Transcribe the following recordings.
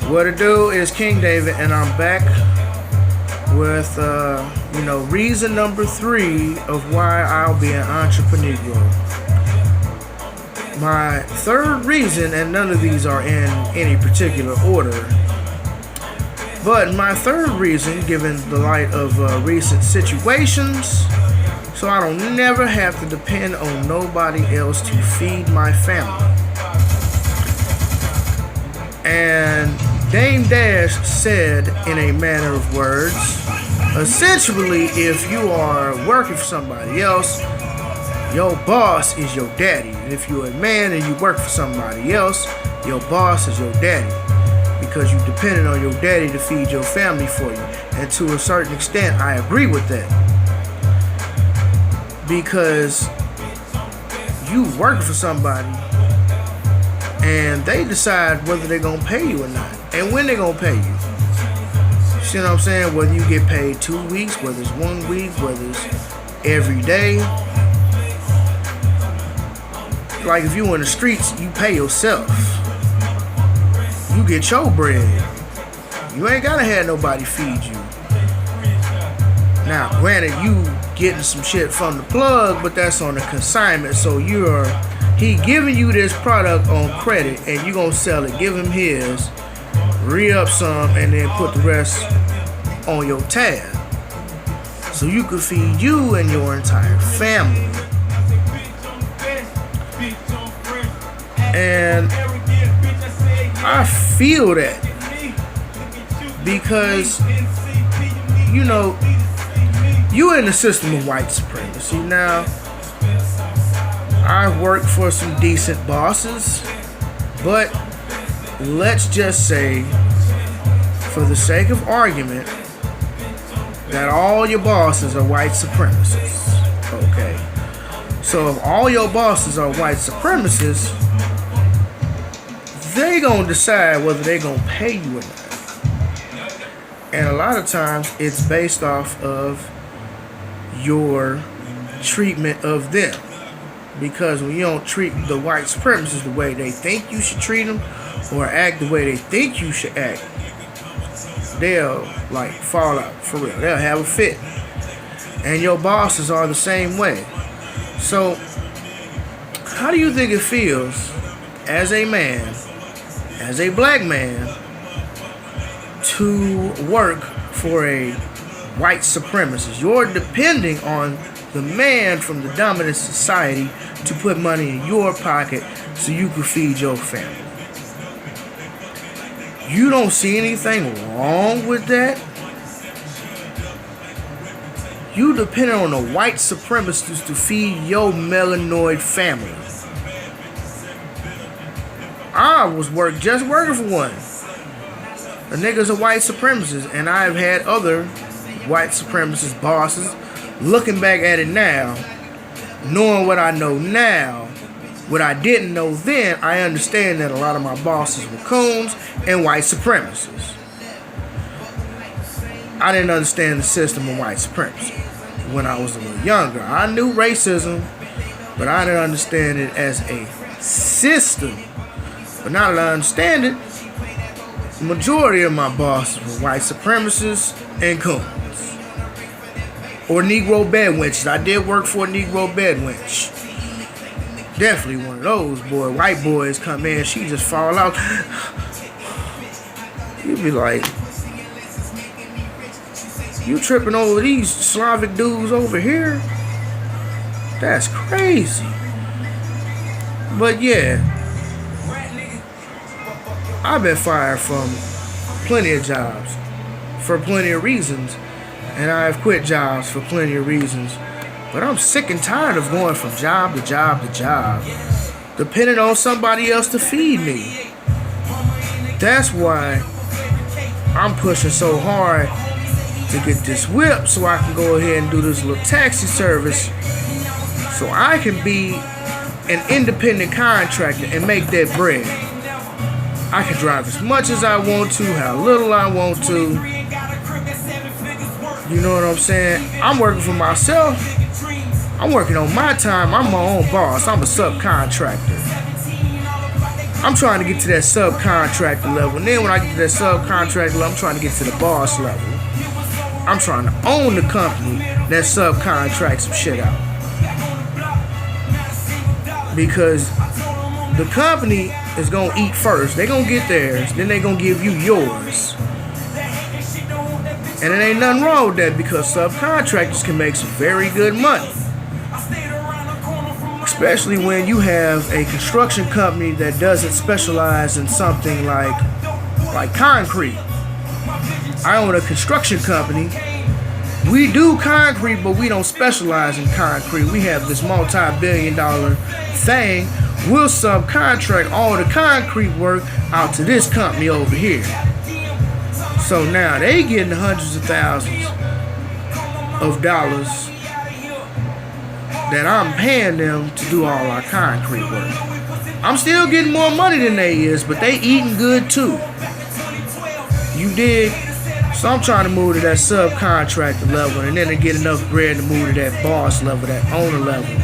What it do is King David, and I'm back with reason number 3 of why I'll be an EntropreNegro. My third reason, and none of these are in any particular order, but my third reason, given the light of recent situations, so I don't never have to depend on nobody else to feed my family. And Dame Dash said in a manner of words, essentially, if you are working for somebody else, your boss is your daddy. And if you're a man and you work for somebody else, your boss is your daddy. Because you depended on your daddy to feed your family for you. And to a certain extent, I agree with that. Because you work for somebody and they decide whether they're going to pay you or not. And when they're going to pay you. See what I'm saying? Whether you get paid 2 weeks, whether it's 1 week, whether it's every day. Like if you in the streets, you pay yourself. You get your bread. You ain't gotta have nobody feed you. Now, granted, you getting some shit from the plug, but that's on a consignment. So he giving you this product on credit, and you gonna sell it. Give him his, re-up some, and then put the rest on your tab, so you can feed you and your entire family. And I feel that because you in the system of white supremacy. Now, I've worked for some decent bosses, but let's just say, for the sake of argument, that all your bosses are white supremacists. Okay. So if all your bosses are white supremacists, they gonna decide whether they gonna pay you or not. And a lot of times it's based off of your treatment of them. Because when you don't treat the white supremacists the way they think you should treat them, or act the way they think you should act, they'll fall out for real. They'll have a fit. And your bosses are the same way. So how do you think it feels as a man, as a black man, to work for a white supremacist? You're depending on the man from the dominant society to put money in your pocket so you can feed your family. You don't see anything wrong with that? You depend on the white supremacists to feed your melanoid family. I was just working for one. The nigga's a white supremacist, and I've had other white supremacist bosses. Looking back at it now, knowing what I know now, what I didn't know then, I understand that a lot of my bosses were coons and white supremacists. I didn't understand the system of white supremacy when I was a little younger. I knew racism, but I didn't understand it as a system. But now that I understand it, the majority of my bosses were white supremacists and coons. Or Negro bedwenches. I did work for a Negro bedwench. Definitely one of those, boy. White boys come in, she just fall out. You be like, you tripping over these Slavic dudes over here? That's crazy. But yeah, I've been fired from plenty of jobs for plenty of reasons, and I've quit jobs for plenty of reasons. But I'm sick and tired of going from job to job to job, depending on somebody else to feed me. That's why I'm pushing so hard to get this whip so I can go ahead and do this little taxi service so I can be an independent contractor and make that bread. I can drive as much as I want to, how little I want to. You know what I'm saying? I'm working for myself. I'm working on my time. I'm my own boss. I'm a subcontractor. I'm trying to get to that subcontractor level. And then when I get to that subcontractor level, I'm trying to get to the boss level. I'm trying to own the company that subcontracts some shit out. Because the company is going to eat first. They're going to get theirs. Then they're going to give you yours. And it ain't nothing wrong with that, because subcontractors can make some very good money. Especially when you have a construction company that doesn't specialize in something like concrete. I own a construction company. We do concrete, but we don't specialize in concrete. We have this multi-billion-dollar thing. We'll subcontract all the concrete work out to this company over here. So now they getting hundreds of thousands of dollars that I'm paying them to do all our concrete work. I'm still getting more money than they is, but they eating good too. You dig? So I'm trying to move to that subcontractor level, and then to get enough bread to move to that boss level, that owner level.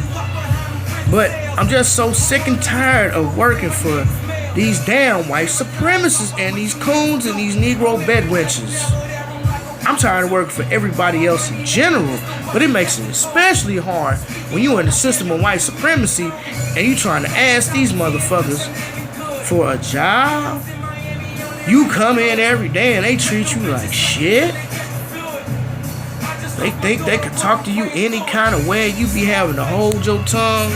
But I'm just so sick and tired of working for these damn white supremacists and these coons and these Negro bedwenches. I'm tired of working for everybody else in general, but it makes it especially hard when you're in the system of white supremacy and you trying to ask these motherfuckers for a job. You come in every day and they treat you like shit. They think they can talk to you any kind of way. You be having to hold your tongue.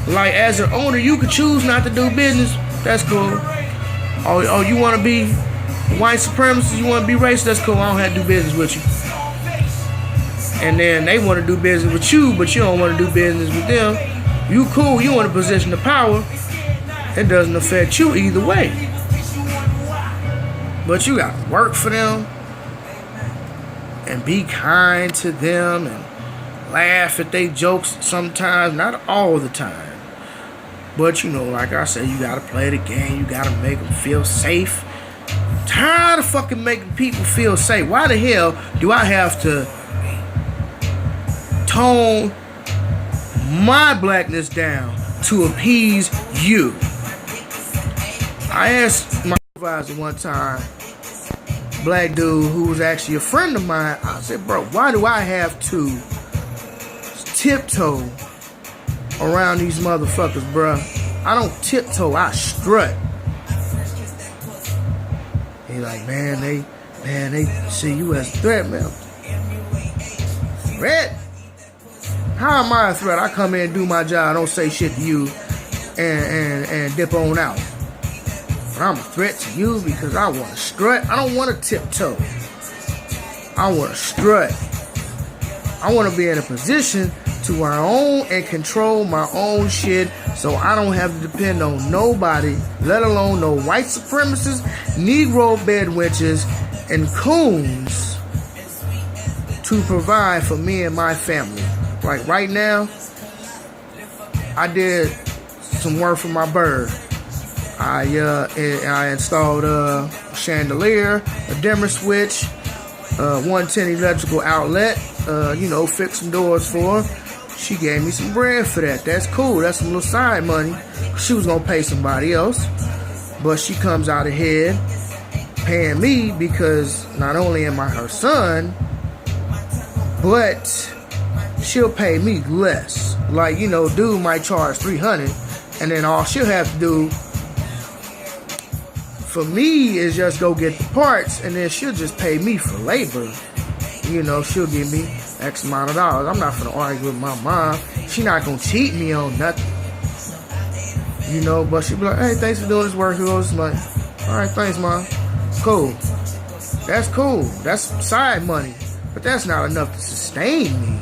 Like, as an owner, you can choose not to do business. That's cool. Oh, you want to be white supremacist? You want to be racist? That's cool. I don't have to do business with you. And then they want to do business with you, but you don't want to do business with them. You cool. You in a position of power. It doesn't affect you either way. But you got to work for them and be kind to them and laugh at their jokes sometimes, not all the time. But, you know, like I said, you got to play the game. You got to make them feel safe. I'm tired of fucking making people feel safe. Why the hell do I have to tone my blackness down to appease you? I asked my supervisor one time, black dude who was actually a friend of mine, I said, bro, why do I have to tiptoe around these motherfuckers, bruh? I don't tiptoe, I strut. He like, man, they see you as a threat, man. Threat? How am I a threat? I come in and do my job, I don't say shit to you and dip on out. But I'm a threat to you because I want to strut. I don't want to tiptoe. I want to strut. I want to be in a position to where I own and control my own shit, so I don't have to depend on nobody, let alone no white supremacists, Negro bedwenches, and coons to provide for me and my family. Like right now, I did some work for my bird. I installed a chandelier, a dimmer switch, 110 electrical outlet, fix some doors for her. She gave me some bread for that. That's cool. That's some little side money. She was going to pay somebody else. But she comes out ahead paying me because not only am I her son, but she'll pay me less. Like, dude might charge $300, and then all she'll have to do for me is just go get the parts, and then she'll just pay me for labor. She'll give me X amount of dollars. I'm not gonna argue with my mom. She not gonna cheat me on nothing. But she'll be like, hey, thanks for doing this work. Here goes this money. All right, thanks, Mom. Cool. That's cool. That's side money. But that's not enough to sustain me.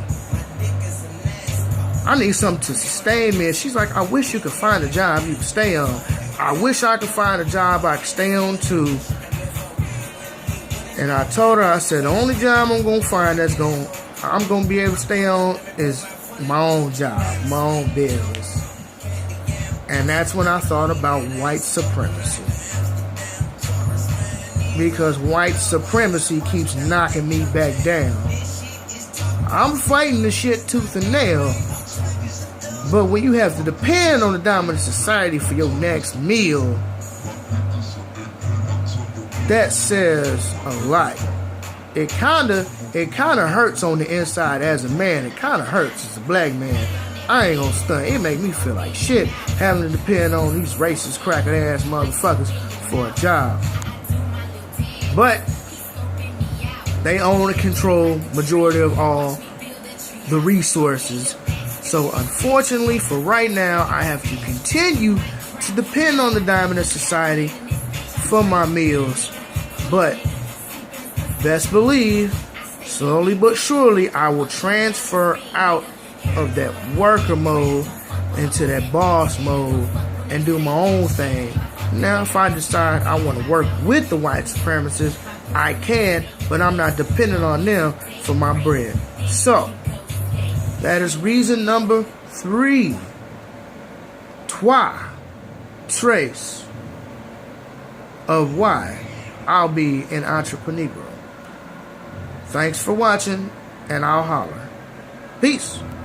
I need something to sustain me. And she's like, I wish you could find a job you could stay on. I wish I could find a job I could stay on too. And I told her, I said, the only job I'm going to find I'm going to be able to stay on is my own job, my own bills. And that's when I thought about white supremacy. Because white supremacy keeps knocking me back down. I'm fighting the shit tooth and nail. But when you have to depend on the dominant society for your next meal, that says a lot. It kinda hurts on the inside as a man. It kinda hurts as a black man. I ain't gonna stunt. It make me feel like shit having to depend on these racist, cracker ass motherfuckers for a job. But they own and control majority of all the resources. So unfortunately for right now, I have to continue to depend on the dominant society for my meals. But best believe, slowly but surely, I will transfer out of that worker mode into that boss mode and do my own thing. Now, if I decide I want to work with the white supremacists, I can, but I'm not dependent on them for my bread. So, that is reason number 3. Trace of why I'll be an EntropreNegro. Thanks for watching, and I'll holler. Peace.